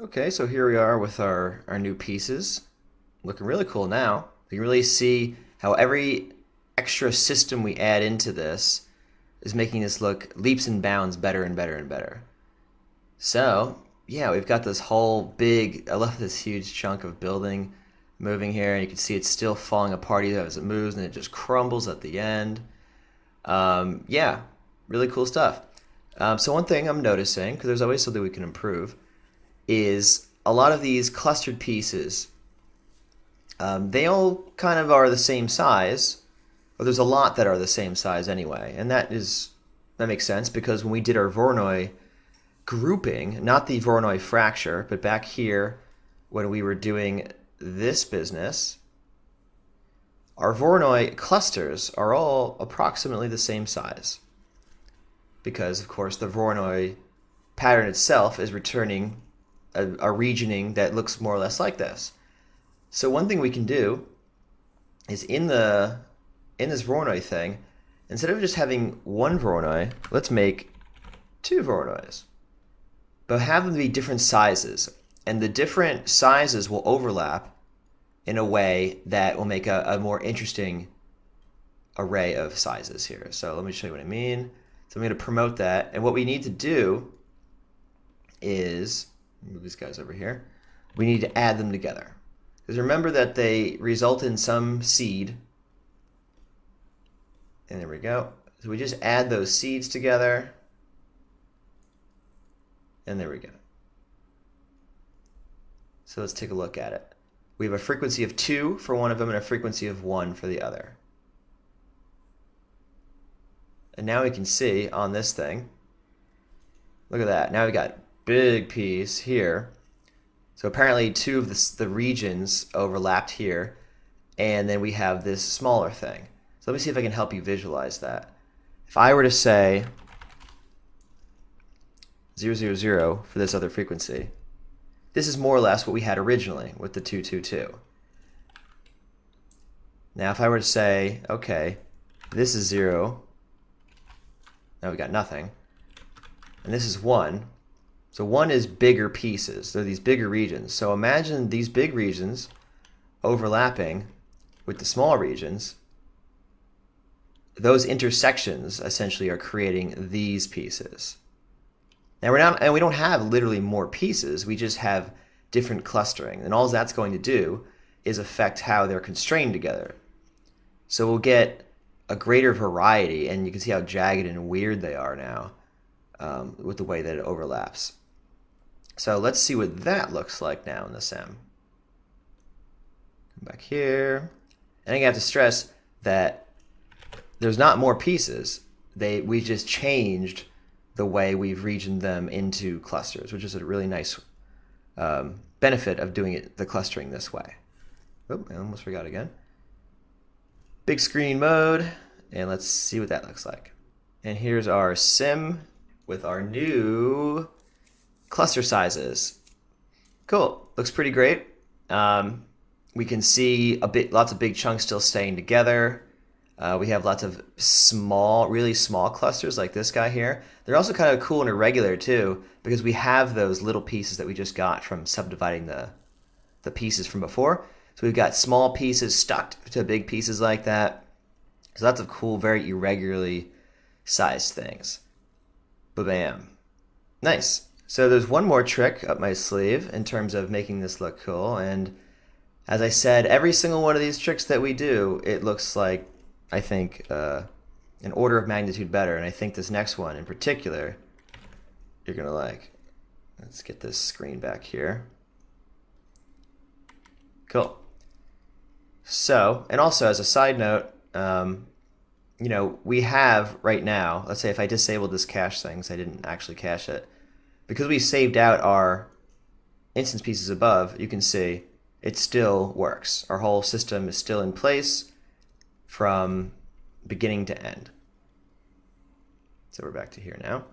Okay, so here we are with our new pieces. Looking really cool now. You can really see how every extra system we add into this is making this look leaps and bounds better and better and better. So, yeah, we've got this whole big, I love this huge chunk of building moving here, and you can see it's still falling apart as it moves, and it just crumbles at the end. Yeah, really cool stuff. So one thing I'm noticing, because there's always something we can improve, is a lot of these clustered pieces, they all kind of are the same size, or there's a lot that are the same size anyway, and that makes sense because when we did our Voronoi grouping, not the Voronoi fracture, but back here when we were doing this business, our Voronoi clusters are all approximately the same size because, of course, the Voronoi pattern itself is returning a regioning that looks more or less like this. So one thing we can do is in this Voronoi thing, instead of just having one Voronoi, let's make two Voronois, but have them be different sizes, and the different sizes will overlap in a way that will make a more interesting array of sizes here. So let me show you what I mean. So I'm going to promote that, and what we need to do is move these guys over here. We need to add them together. Because remember that they result in some seed. And there we go. So we just add those seeds together. And there we go. So let's take a look at it. We have a frequency of 2 for one of them and a frequency of 1 for the other. And now we can see on this thing, look at that. Now we got big piece here. So apparently two of the regions overlapped here, and then we have this smaller thing. So let me see if I can help you visualize that. If I were to say 000 for this other frequency, this is more or less what we had originally with the 222. Now if I were to say, okay, this is 0, now we got nothing, and this is 1. So 1 is bigger pieces. They're these bigger regions. So imagine these big regions overlapping with the small regions. Those intersections essentially are creating these pieces. Now we don't have literally more pieces. We just have different clustering, and all that's going to do is affect how they're constrained together. So we'll get a greater variety, and you can see how jagged and weird they are now with the way that it overlaps. So let's see what that looks like now in the sim. Come back here. And I have to stress that there's not more pieces. We just changed the way we've regioned them into clusters, which is a really nice benefit of doing the clustering this way. Oh, I almost forgot again. Big screen mode, and let's see what that looks like. And here's our sim with our new cluster sizes. Cool, looks pretty great. We can see lots of big chunks still staying together. We have lots of really small clusters like this guy here. They're also kind of cool and irregular too, because we have those little pieces that we just got from subdividing the pieces from before. So we've got small pieces stuck to big pieces like that. So lots of cool, very irregularly sized things. Ba-bam. Nice. So there's one more trick up my sleeve in terms of making this look cool, and as I said, every single one of these tricks that we do, it looks like, I think, an order of magnitude better, and I think this next one in particular, you're gonna like. Let's get this screen back here. Cool. So, and also as a side note, we have right now, let's say if I disabled this cache thing, because I didn't actually cache it, because we saved out our instance pieces above, you can see it still works. Our whole system is still in place from beginning to end. So we're back to here now.